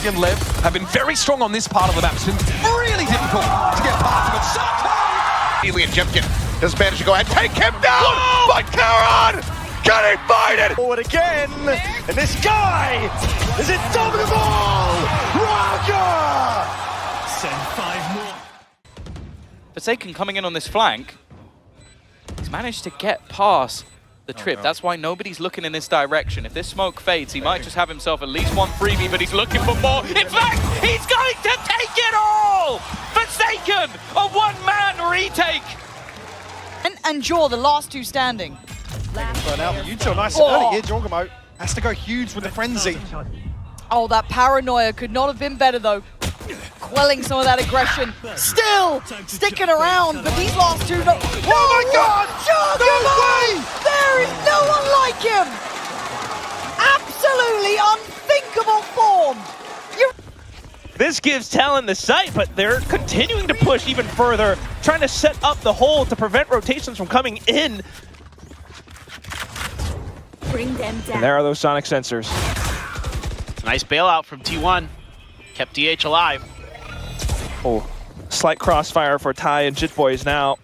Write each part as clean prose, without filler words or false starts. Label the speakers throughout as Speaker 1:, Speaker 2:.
Speaker 1: and Lev have been very strong on this part of the map. It's been really difficult to get past them.
Speaker 2: Neely and Jemkin does manage to go ahead, take him down, but Karan getting fighted!
Speaker 3: Forward again, and this guy is indomitable! Roger!
Speaker 4: Send 5 more.
Speaker 5: Forsaken coming in on this flank. He's managed to get past the trip. That's why nobody's looking in this direction. If this smoke fades, he might just have himself at least one freebie, but he's looking for more. In fact, he's going to take it all! Forsaken, a one-man retake!
Speaker 6: And Jaw, the last two standing.
Speaker 3: Burn out the Utah, nice early here. Jorgamo has to go huge with the frenzy.
Speaker 6: Oh, that paranoia could not have been better though. Quelling some of that aggression. Still sticking around, but these last two... Oh
Speaker 3: my God! No way!
Speaker 6: There is no one like him! Absolutely unthinkable form!
Speaker 7: This gives Talon the sight, but they're continuing to push even further, trying to set up the hole to prevent rotations from coming in.
Speaker 8: Bring them down.
Speaker 7: And there are those sonic sensors.
Speaker 9: Nice bailout from T1. Kept DH alive.
Speaker 7: Oh, slight crossfire for Ty and Jit Boys now,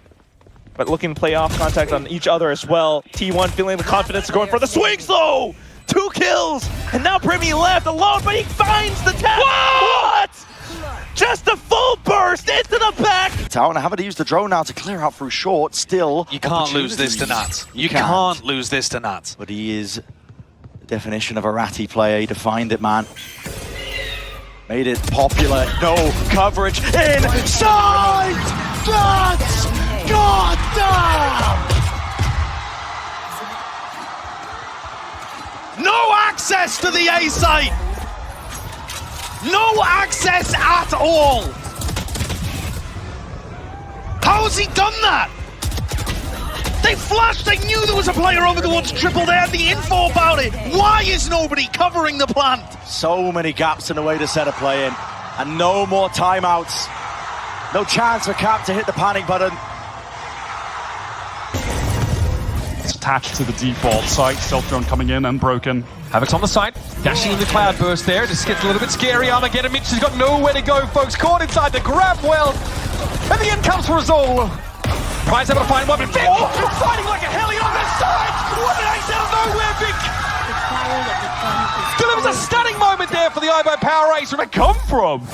Speaker 7: but looking to play off contact on each other as well. T1 feeling the confidence of going for the swings though! 2 kills! And now Primi left alone, but he finds the tap! What? Just a full burst into the back!
Speaker 3: Talon having to use the drone now to clear out through short. Still,
Speaker 1: You can't lose this to Nuts. You can't lose this to Nuts.
Speaker 3: But he is the definition of a ratty player. He defined it, man. Made it popular. No coverage inside! Nuts! God damn!
Speaker 9: No access to the A site! No access at all! How has he done that? They flashed, they knew there was a player over towards triple, they had the info about it! Why is nobody covering the plant?
Speaker 3: So many gaps in the way to set a play in, and no more timeouts. No chance for Cap to hit the panic button.
Speaker 4: It's attached to the default site. Stealth drone coming in, unbroken.
Speaker 1: Havoc's on the side, dashing in the cloud burst there. This gets a little bit scary. Armageddon Mitch has got nowhere to go, folks. Caught inside the grab well. And the end comes for Azul. Prize able to find one, but Vic fighting like a heli on the side. What an ace out of nowhere, Vic. Delivers a stunning moment there for the Ivo Power Ace.
Speaker 4: Where did it come from?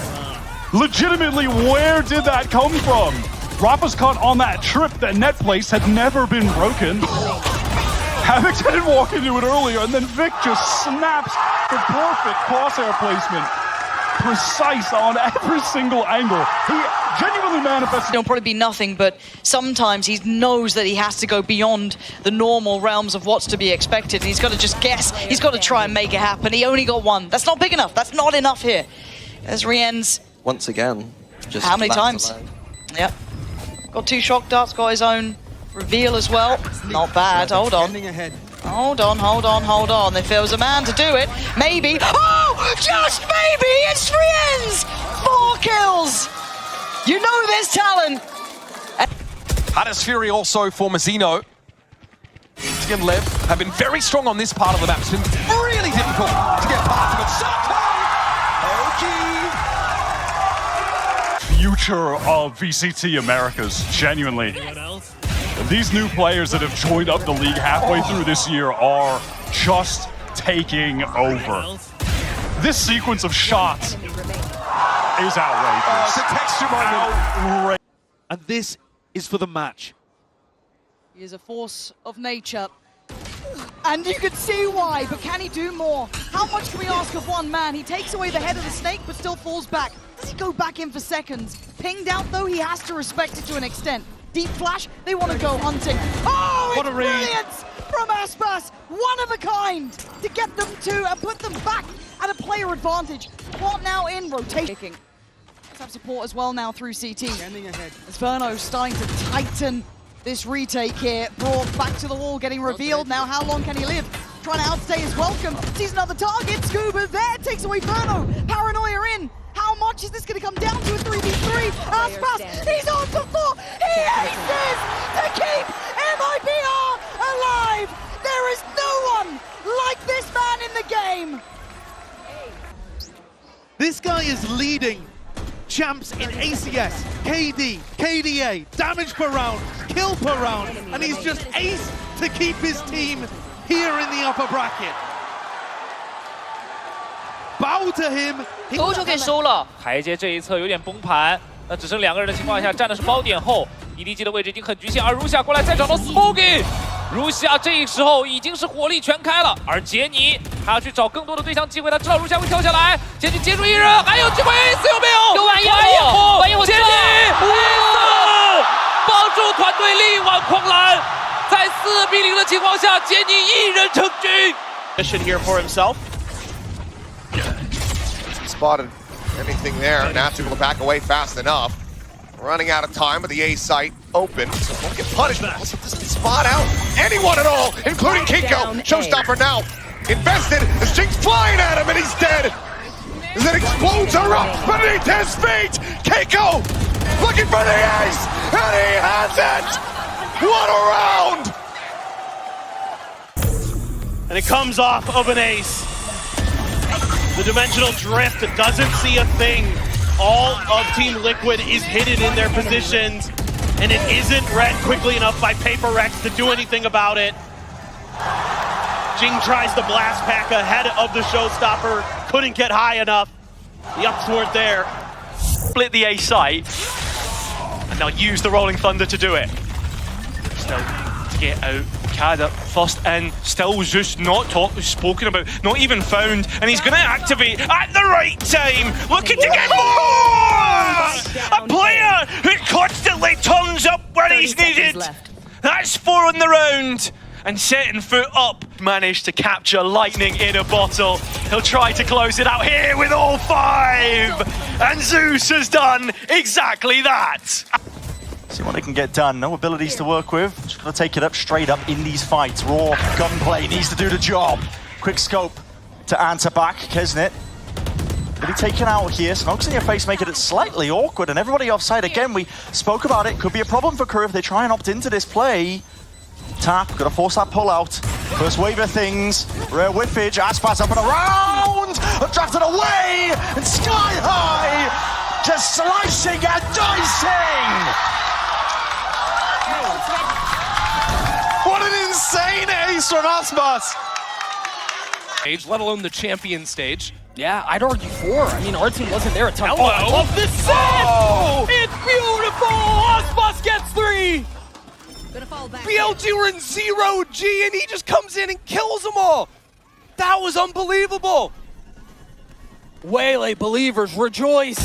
Speaker 4: Legitimately, where did that come from? Rafa's caught on that trip that net place had never been broken. Havoc didn't walk into it earlier, and then Vic just snaps the perfect crosshair placement. Precise on every single angle. He genuinely manifested.
Speaker 6: It'll probably be nothing, but sometimes he knows that he has to go beyond the normal realms of what's to be expected. And he's got to just guess. He's got to try and make it happen. He only got one. That's not big enough. That's not enough here. As Rien's...
Speaker 10: Once again, just
Speaker 6: how many times? Yep. Got 2 shock darts, got his own reveal as well. Not bad. Hold on. Hold on. If there was a man to do it, maybe. Oh! Just maybe! It's Rien's! 4 kills! You know there's Talon!
Speaker 1: Hades Fury also for Mazzino. VCT and Lev have been very strong on this part of the map. It's been really difficult to get past them.
Speaker 4: Future of VCT Americas, genuinely. These new players that have joined up the league halfway through this year are just taking over. This sequence of shots is outrageous.
Speaker 1: It's a texture moment.
Speaker 9: And this is for the match.
Speaker 6: He is a force of nature. And you can see why, but can he do more? How much can we ask of one man? He takes away the head of the snake, but still falls back. Does he go back in for seconds? Pinged out, though, he has to respect it to an extent. Deep flash, they want to go hunting. Oh, it's brilliance from Aspas! One of a kind to get them to and put them back at a player advantage. What now in rotating? Let's have support as well now through CT. As Verno starting to tighten this retake here. Brought back to the wall, getting revealed. Now how long can he live? Trying to outstay his welcome. Sees another target. Scuba there, takes away Verno. Paranoia in. How much is this going to come down to a 3v3? Aspas, he's on for 4. He aces to keep MIBR alive. There is no one like this man in the game.
Speaker 9: This guy is leading champs in ACS, KD, KDA, damage per round, kill per round, and he's just ace to keep his team here in the upper bracket. Bow to him.
Speaker 8: 都就可以收了。
Speaker 10: 台阶这一侧有点崩盘，那只剩2个人的情况下，站的是包点后 ，EDG 的位置已经很局限，而如夏过来再找到 Smoking， 如夏这时候已经是火力全开了，而杰尼还要去找更多的对象机会，他知道如夏会跳下来，前去接住一人，还有机会 Ace 有没有？
Speaker 8: 有玩烟火，
Speaker 10: 杰尼 Ace 帮助团队力挽狂澜，在4比0的情况下，杰尼一人成军。
Speaker 7: Mission here for himself.
Speaker 2: Spotted anything there. Nats able to back away fast enough. Running out of time, but the A site open. So won't get punished, but also doesn't spot out anyone at all, including Kinko. Showstopper now invested as Jinx flying at him, and he's dead. As it explodes erupts beneath his feet. Kinko looking for the ace, and he has it. What a round!
Speaker 9: And it comes off of an ace. The dimensional drift doesn't see a thing. All of Team Liquid is hidden in their positions, and it isn't read quickly enough by Paper Rex to do anything about it. Jing tries the blast pack ahead of the Showstopper, couldn't get high enough. The ups weren't there.
Speaker 11: Split the A site, and they'll use the Rolling Thunder to do it. Still to get out. Kada first in, still just not spoken about, not even found, and he's going to activate at the right time, looking to get more! A player who constantly turns up where he's needed. That's 4 on the round, and setting foot up, managed to capture lightning in a bottle. He'll try to close it out here with all 5, and Zeus has done exactly that.
Speaker 3: See what they can get done. No abilities to work with. Just gonna take it up straight up in these fights. Raw gunplay needs to do the job. Quick scope to answer back. Kesnit will be taken out here. Smokes in your face, making it slightly awkward, and everybody offside again. We spoke about it. Could be a problem for Crew if they try and opt into this play. Tap, gotta force that pull out. First wave of things. Rare whiffage. Aspas up and around. Drafted away and sky high. Just slicing and dicing.
Speaker 2: What an insane ace from Aspas!
Speaker 11: Let alone the champion stage.
Speaker 8: Yeah, I'd argue 4. I mean, our team wasn't there a ton.
Speaker 11: Hello.
Speaker 8: Oh, I love this set!
Speaker 11: Oh.
Speaker 8: It's beautiful! Aspas gets 3!
Speaker 11: BLG were in 0G and he just comes in and kills them all. That was unbelievable.
Speaker 8: Waylay believers rejoice.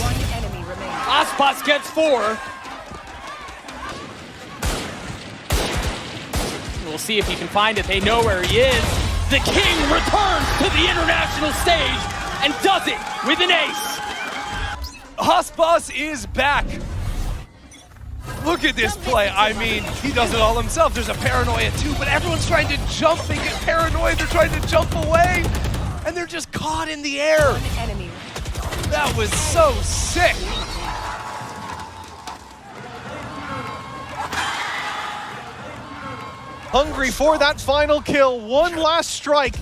Speaker 8: Aspas gets 4. We'll see if he can find it. They know where he is. The king returns to the international stage and does it with an ace.
Speaker 11: Aspas is back. Look at this play. I mean, he does it all himself. There's a paranoia too, but everyone's trying to jump. They get paranoid. They're trying to jump away, and they're just caught in the air. That was so sick.
Speaker 12: Hungry for that final kill, one last strike,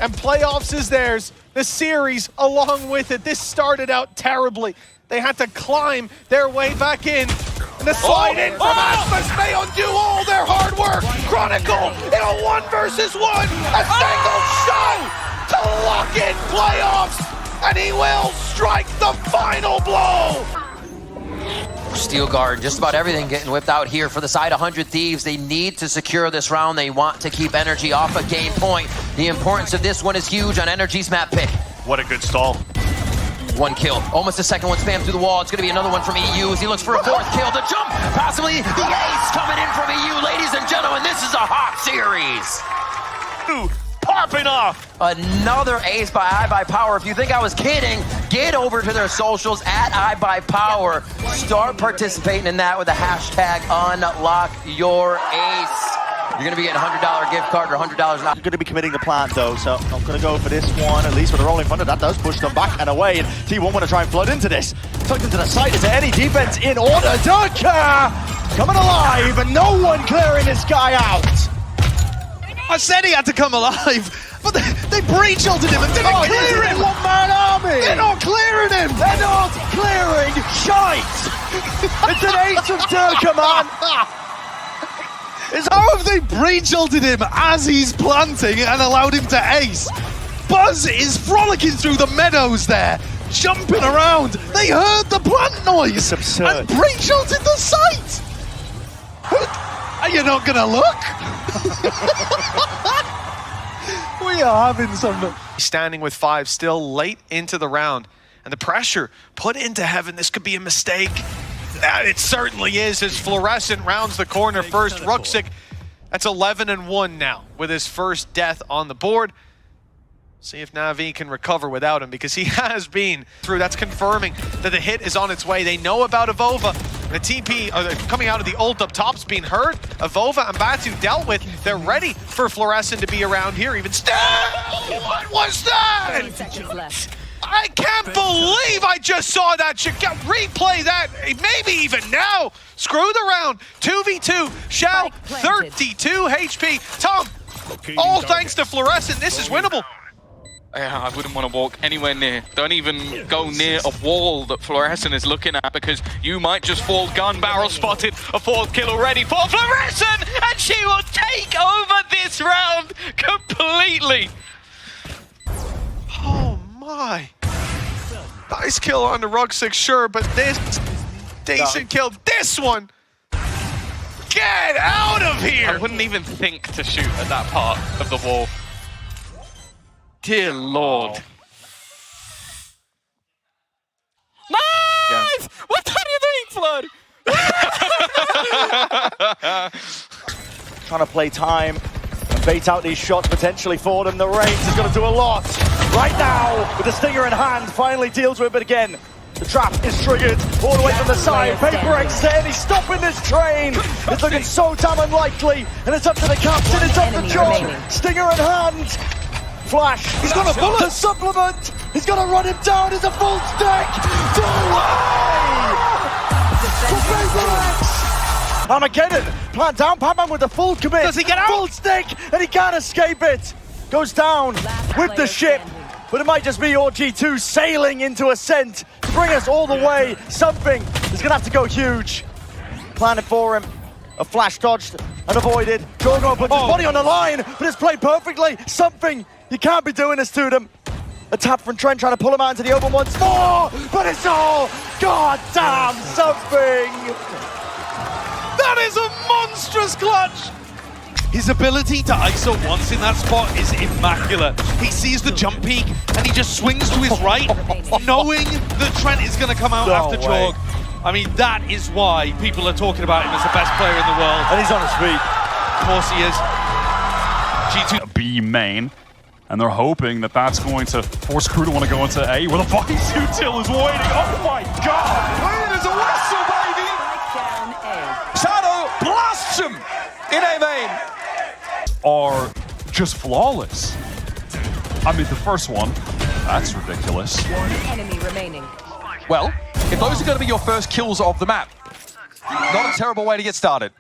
Speaker 12: and playoffs is theirs. The series along with it. This started out terribly. They had to climb their way back in. And the slide in from Aspas may undo all their hard work. Chronicle in a 1 versus 1. A single shot to lock in playoffs. And he will strike the final blow.
Speaker 13: Steel Guard, just about everything getting whipped out here for the side 100 Thieves. They need to secure this round. They want to keep Energy off a game point. The importance of this one is huge on Energy's map pick.
Speaker 11: What a good stall.
Speaker 13: 1 kill, almost a second one spam through the wall. It's gonna be another one from EU as he looks for a 4th kill. The jump, possibly the ace coming in from EU. Ladies and gentlemen, this is a hot series.
Speaker 11: Popping off.
Speaker 13: Another ace by iBuyPower. If you think I was kidding, get over to their socials at iBuyPower. Start participating in that with the hashtag #UnlockYourAce. You're going to be getting a $100 gift card or $100 now.
Speaker 3: You're going to be committing the plant though, so not going to go for this one, at least with a rolling thunder. That does push them back and away, and T1 want to try and flood into this. Tucked into the side, is there any defense in order? Dunker coming alive, and no one clearing this guy out.
Speaker 9: I said he had to come alive, but they breach-ulted him and didn't clear him!
Speaker 3: One-man army!
Speaker 9: They don't clear
Speaker 3: clearing shite! It's an ace of Turka, man!
Speaker 12: How have they brain-jolted him as he's planting and allowed him to ace? Buzz is frolicking through the meadows there, jumping around. They heard the plant noise
Speaker 3: It's absurd.
Speaker 12: and brain-jolted the site. Are you not gonna look? We are having some... Standing with 5 still late into the round, and the pressure put into heaven. This could be a mistake. It certainly is, as Fluorescent rounds the corner first. Ruxic, that's 11-1 now with his first death on the board. See if Na'Vi can recover without him, because he has been through. That's confirming that the hit is on its way. They know about Avova. The TP coming out of the ult up top's been heard. Avova and Batu dealt with. They're ready for Fluorescent to be around here. Even still, what was that?
Speaker 14: 30 seconds left.
Speaker 12: I can't believe I just saw that. You can replay that, maybe even now. Screw the round. 2v2. Shao, 32 HP. Tom, all thanks to Fluorescent, this is winnable.
Speaker 5: Yeah, I wouldn't want to walk anywhere near. Don't even go near a wall that Fluorescent is looking at, because you might just fall gun barrel spotted. A 4th kill already for Fluorescent, and she will take over this round completely.
Speaker 12: Oh my. Nice kill on the Ruxic, sure, but this decent kill. This one. Get out of here.
Speaker 5: I wouldn't even think to shoot at that part of the wall. Dear Lord.
Speaker 8: Nice! What do you think, Flood?
Speaker 3: Trying to play time and bait out these shots potentially for them. The range is going to do a lot. Right now, with the stinger in hand, finally deals with it again. The trap is triggered all the way from the side. Paper X there, and he's stopping this train. It's looking so damn unlikely, and it's up to the captain, it's up to John. Stinger in hand. Flash, he's got a bullet. The supplement, he's got to run him down. It's a full stack. Armageddon, plant down, Pac-Man with the full commit.
Speaker 12: Does he get out?
Speaker 3: Full stick, and he can't escape it. Goes down with the ship, but it might just be OG2 sailing into Ascent to bring us all the way. Something is going to have to go huge. Planted for him. A flash dodged and avoided. Gorgon puts his body on the line, but it's played perfectly. Something, you can't be doing this to them. A tap from Trent trying to pull him out into the open once more, but it's all goddamn something.
Speaker 12: That is a monstrous clutch. His ability to ISO once in that spot is immaculate. He sees the jump peak and he just swings to his right, knowing that Trent is going to come out after Jorg. I mean, that is why people are talking about him as the best player in the world.
Speaker 3: And he's on his feet.
Speaker 12: Of course he is. G2
Speaker 4: B main, and they're hoping that that's going to force Crew to want to go into A, where the fucking Sutil is waiting. Oh my god!
Speaker 1: There's a whistle, baby! Shadow blasts him in A main.
Speaker 4: Are just flawless. I mean, the first one, that's ridiculous.
Speaker 14: One enemy remaining.
Speaker 1: Well, if those are going to be your first kills of the map, not a terrible way to get started.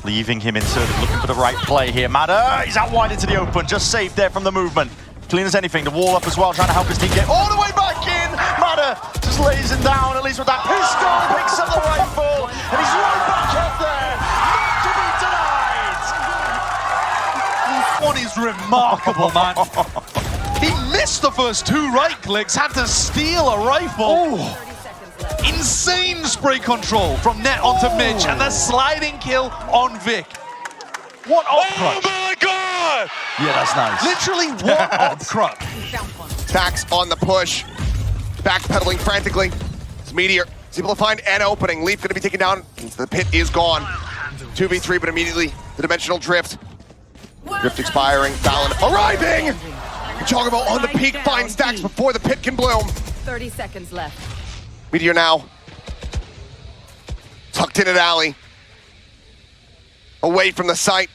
Speaker 3: Leaving him inserted, looking for the right play here. Madder, he's out wide into the open, just saved there from the movement. Clean as anything, the wall up as well, trying to help his team get all the way back in. Madder just lays him down, at least with that pistol, picks up the rifle, and he's right back up there. Not to be denied.
Speaker 12: one is remarkable, man. He missed the first 2 right clicks, had to steal a rifle. Oh. Insane spray control from Net onto Mitch, and the sliding kill on Vic. What op crutch?
Speaker 2: Oh my god!
Speaker 3: Yeah, that's nice.
Speaker 12: Literally, what op crutch?
Speaker 2: Tax on the push. Backpedaling frantically. It's Meteor. He's able to find an opening. Leaf going to be taken down. The pit is gone. 2v3, but immediately the dimensional drift. Drift expiring. Talon arriving! Chocobo on the peak finds Stacks before the pit can bloom.
Speaker 14: 30 seconds left.
Speaker 2: Meteor now. Tucked in at alley. Away from the site.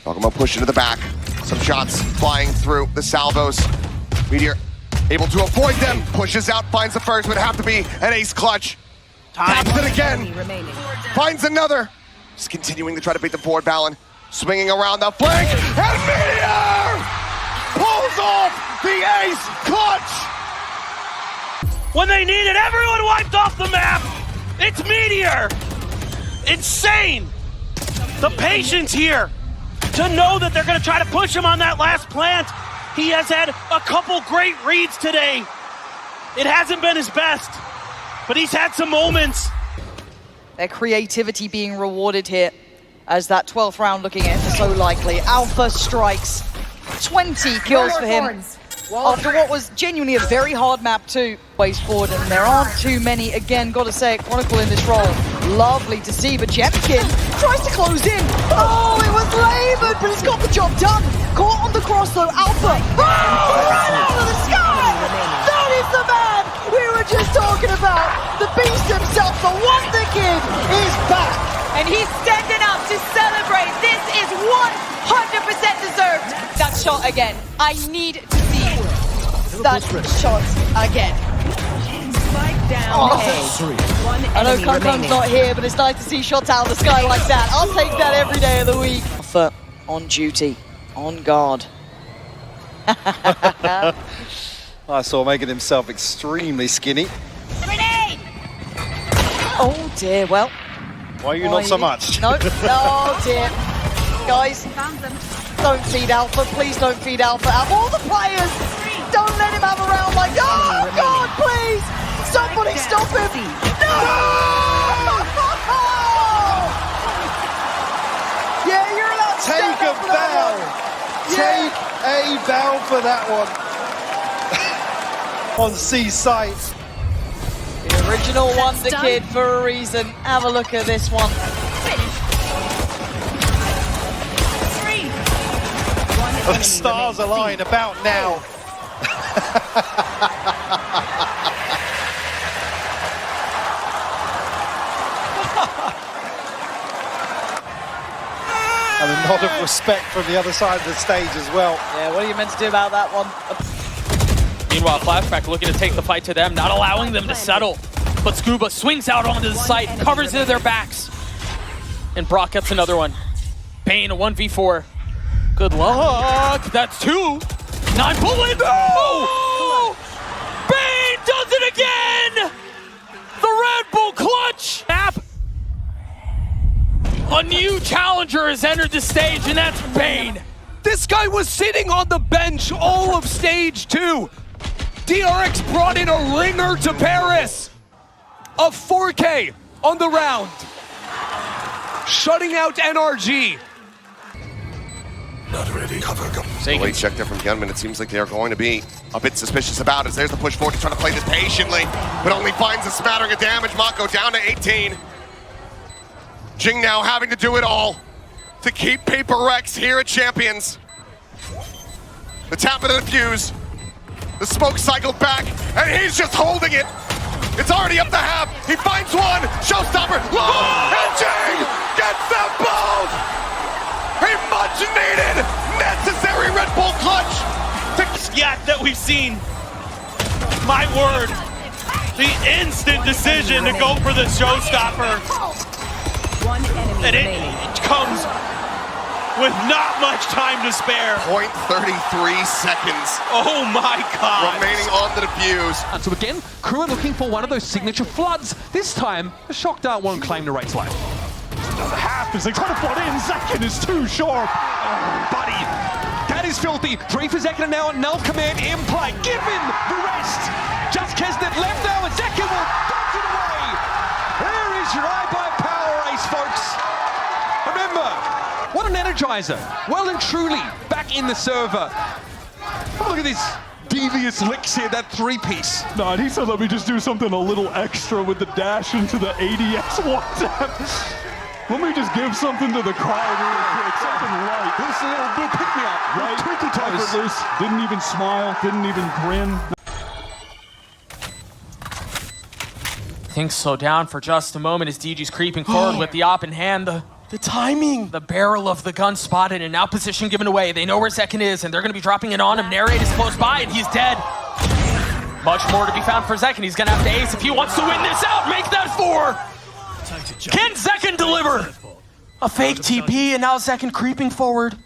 Speaker 2: Chocobo pushed into the back. Some shots flying through the salvos. Meteor able to avoid them. Pushes out, finds the first, would have to be an ace clutch. Taps it again. Finds another. Just continuing to try to beat the forward Balin. Swinging around the flank, and Meteor pulls
Speaker 9: off the ace clutch! When they needed everyone wiped off the map, it's Meteor! Insane! The patience here to know that they're going to try to push him on that last plant. He has had a couple great reads today. It hasn't been his best, but he's had some moments.
Speaker 6: Their creativity being rewarded here as that 12th round looking ever so likely. Alpha strikes, 20 kills for him after what was genuinely a very hard map too. Ways forward, and there aren't too many. Again, gotta say, Chronicle in this role, lovely to see, but Jemkin tries to close in. Oh, it was labored, but he's got the job done. Caught on the cross though, Alpha. Oh, right out of the sky! That is the man we were just talking about. The beast himself, the Wonder Kid, is back.
Speaker 14: And he's standing up to celebrate. This is 100% deserved. That shot again. I need to see
Speaker 6: That shot again.
Speaker 14: Spike down.
Speaker 6: Oh.
Speaker 14: One
Speaker 6: I know
Speaker 14: enemy
Speaker 6: Kunkun's
Speaker 14: remaining.
Speaker 6: not here, but it's nice to see shots out of the sky like that. I'll take that every day of the week. Alpha on duty, on guard.
Speaker 15: I saw making himself extremely skinny.
Speaker 14: Grenade!
Speaker 6: Oh dear, well.
Speaker 15: Why are you not so much?
Speaker 6: No, oh dear. Guys, don't feed Alpha, please don't feed Alpha. Out of all the players, don't let him have a round like, oh God, please! Somebody stop him! No! Yeah, you're allowed to
Speaker 15: Take
Speaker 6: stand
Speaker 15: a
Speaker 6: up for that
Speaker 15: bow!
Speaker 6: one.
Speaker 15: Take a bow for that one. On C site.
Speaker 6: The original Wonder Kid for a reason. Have a look at this one.
Speaker 15: The stars align about now. And a nod of respect from the other side of the stage as well.
Speaker 6: Yeah, what are you meant to do about that one?
Speaker 8: Meanwhile, Flashback looking to take the fight to them, not allowing them to settle. But Scuba swings out onto the site, covers into their backs. And Brock gets another one. Bane, a 1v4. Good luck. That's 2. 9 bullet. Oh! Bane does it again! The Red Bull clutch! A new challenger has entered the stage, and that's Bane.
Speaker 16: This guy was sitting on the bench all of stage 2. DRX brought in a ringer to Paris. A 4K on the round. Shutting out NRG.
Speaker 2: Not ready. Cover, go. Late check there from Gunman. It seems like they are going to be a bit suspicious about it. There's the push forward. He's trying to play this patiently, but only finds a smattering of damage. Mako down to 18. Jing now having to do it all to keep Paper Rex here at Champions. The tap of the fuse. The smoke cycled back, and he's just holding it. It's already up to half. He finds one. Showstopper. Low, and Jing gets them both. A much needed, necessary Red Bull clutch.
Speaker 9: Yet that we've seen. My word. The instant decision to go for the showstopper.
Speaker 14: One enemy
Speaker 9: And
Speaker 14: remaining.
Speaker 9: it comes with not much time to spare.
Speaker 2: 0.33 seconds.
Speaker 9: Oh my God.
Speaker 2: Remaining on the defuse.
Speaker 1: And so again, crew are looking for one of those signature floods. This time, the shock dart won't claim the race life.
Speaker 4: Another half as they try to flood in. Zekin is too sharp.
Speaker 1: Oh, buddy. That is filthy. Dre for Zekin now at null command in play. Give him the rest. Just Kesnet left now, and Zekin will box it away. There is your eye-by power ace, folks. Remember, what an energizer. Well and truly back in the server. Oh, look at this Devious licks here, that 3-piece.
Speaker 4: No, and he said, let me just do something a little extra with the dash into the ADS one tap. Let me just give something to the crowd real quick, something light.
Speaker 1: This is a little bit pick-me-up.
Speaker 4: Right?
Speaker 1: Twinkle toes.
Speaker 4: Effortless, didn't even smile, didn't even grin.
Speaker 8: Things slow down for just a moment as DG's creeping forward with the op in hand.
Speaker 9: The timing.
Speaker 8: The barrel of the gun spotted and now position given away. They know where Zekin is and they're going to be dropping it on him. Narrate is close by and he's dead. Much more to be found for Zekin. He's going to have to ace if he wants to win this out. Make that 4. Can Zekin deliver? A fake TP and now Zekin creeping forward.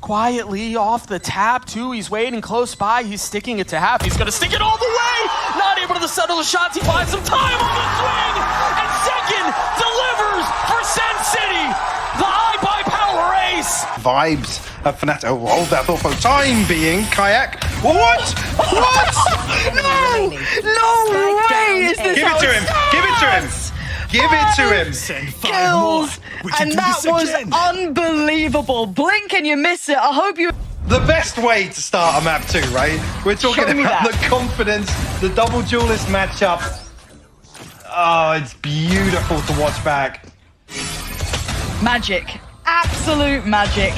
Speaker 8: quietly off the tap, too. He's waiting close by. He's sticking it to half. He's going to stick it all the way. Not able to settle the shots. He finds some time on the swing. And second delivers for Sen City. The high-by-power ace.
Speaker 17: Vibes of Fnatic. Oh, hold that thought for the time being. Kayak. What? What?
Speaker 6: No way is this
Speaker 17: Give it to him. Give it to him. Give it to him.
Speaker 6: Kills. And that was unbelievable. Blink and you miss it. I hope you...
Speaker 17: The best way to start a map 2, right? We're talking about the confidence, the double duelist matchup. Oh, it's beautiful to watch back.
Speaker 6: Magic. Absolute magic.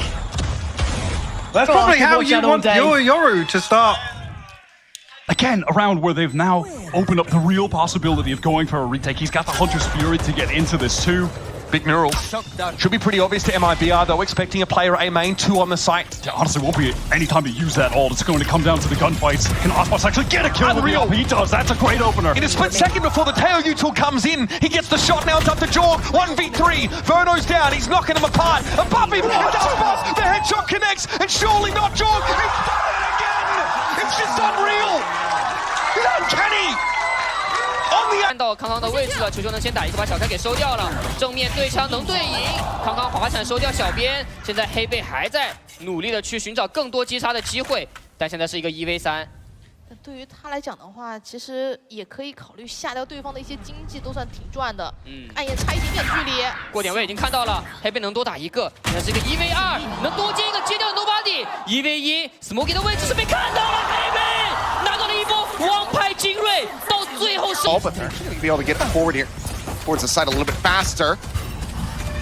Speaker 17: That's probably how you want your Yoru to start.
Speaker 4: Again, a round where they've now opened up the real possibility of going for a retake. He's got the Hunter's Fury to get into this too.
Speaker 1: Big neural. Should be pretty obvious to MIBR though, expecting a player A main, 2 on the site.
Speaker 4: Yeah, honestly, won't be any time to use that ult. It's going to come down to the gunfights. Can Osmos actually get a kill with the ult? He does. That's a great opener.
Speaker 1: In a split second before the tail util comes in, he gets the shot. Now it's up to Jorg. 1v3. Verno's down. He's knocking him apart. Above him, it does bust. The headshot connects, and surely not Jorg. He's done it again. It's just unreal. It's uncanny.
Speaker 18: 看到康康的位置了，球球能先打一个，把小开给收掉了。正面对枪能对赢，康康滑铲收掉小编。现在黑贝还在努力的去寻找更多击杀的机会，但现在是一个1v3。
Speaker 19: 但对于他来讲的话，其实也可以考虑下掉对方的一些经济，都算挺赚的。暗夜差一点点距离。
Speaker 18: 过点位已经看到了，黑贝能多打一个，现在是一个1v2，能多接一个接掉 Nobody。1v1 ，Smokey 的位置是被看到了，黑贝拿到了一波王牌精锐，到最后是。
Speaker 2: But they're going to be able to get forward here, towards the side a little bit faster.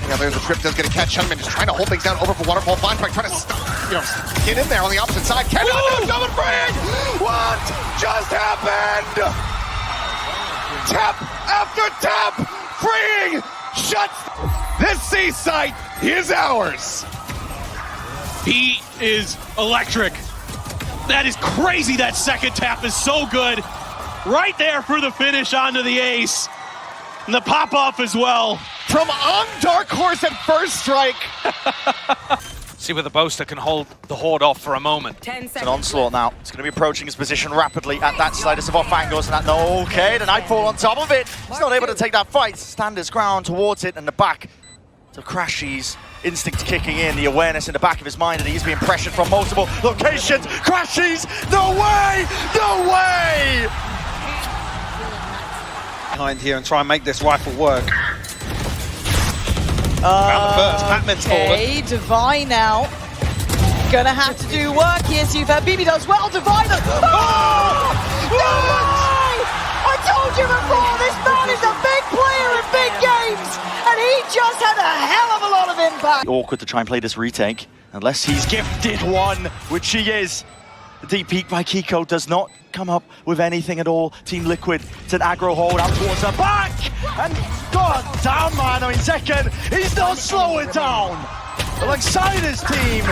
Speaker 2: Now there's a trip, does get a catch. Hunman just trying to hold things down over for Waterfall. Flashback trying to stop, get in there on the opposite side. Cannot coming free! What just happened? Tap after tap, freeing shuts. This C site is ours.
Speaker 9: He is electric. That is crazy. That second tap is so good. Right there for the finish onto the ace. And the pop-off as well.
Speaker 2: From on Dark Horse at first strike.
Speaker 11: See whether Boaster can hold the Horde off for a moment.
Speaker 3: It's an onslaught now. It's going to be approaching his position rapidly at that side as Savofang goes and that. No, okay, the Nightfall on top of it. He's not able to take that fight. Stand his ground towards it and the back. So Crashy's instinct kicking in, the awareness in the back of his mind, and he's being pressured from multiple locations. Crashy's, no way, no way!
Speaker 17: Behind here and try and make this rifle work.
Speaker 6: Round
Speaker 17: the first, Patman's
Speaker 6: okay, Divine now. Gonna have to do work here, see if BB does well. Divine. Oh! No way! I told you before, this man is a big player in big games, and he just had a hell of a lot of impact.
Speaker 3: Awkward to try and play this retake, unless he's gifted one, which he is. The deep peek by Kiko does not come up with anything at all. Team Liquid, it's an aggro hold out towards the back, and god damn man, I mean second, he's not slowing down. Alongside his team,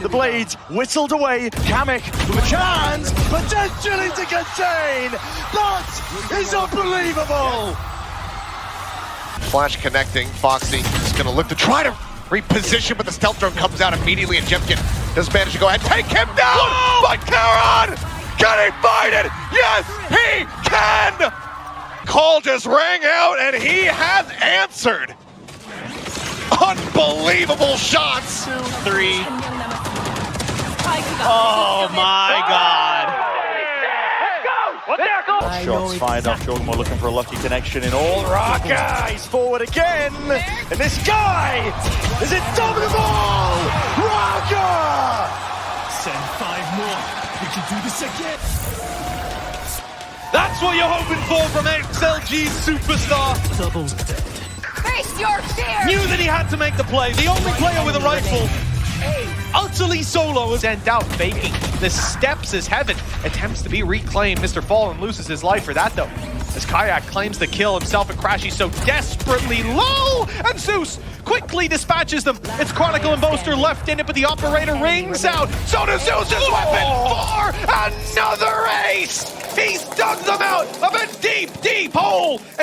Speaker 3: the blades whistled away. Kamek with a chance, potentially to contain. That is unbelievable.
Speaker 2: Flash connecting, Foxy is going to look to try to reposition, but the stealth drone comes out immediately, and Jemkin does manage to go ahead and take him down. But Karan, can he fight it? Yes, he can. Call just rang out, and he has answered. Unbelievable shots.
Speaker 9: 2, 3. Oh my god.
Speaker 3: Shots fired off. Jorgmo looking for a lucky connection in all. Raka, he's forward again. And this guy is it double the ball. Raka!
Speaker 16: Send 5 more. We can do this again.
Speaker 9: That's what you're hoping for from XLG's superstar.
Speaker 16: Doubles.
Speaker 14: Face your fear!
Speaker 9: Knew that he had to make the play. The only player with a rifle. Utterly solo.
Speaker 12: Sent out, faking the steps as Heaven attempts to be reclaimed. Mr. Fallen loses his life for that though, as Kayak claims the kill himself, and Crashy so desperately low, and Zeus quickly dispatches them. It's Chronicle and Boaster left in it, but the operator rings out. So does Zeus's weapon for another ace. He's dug them out of a deep, deep hole.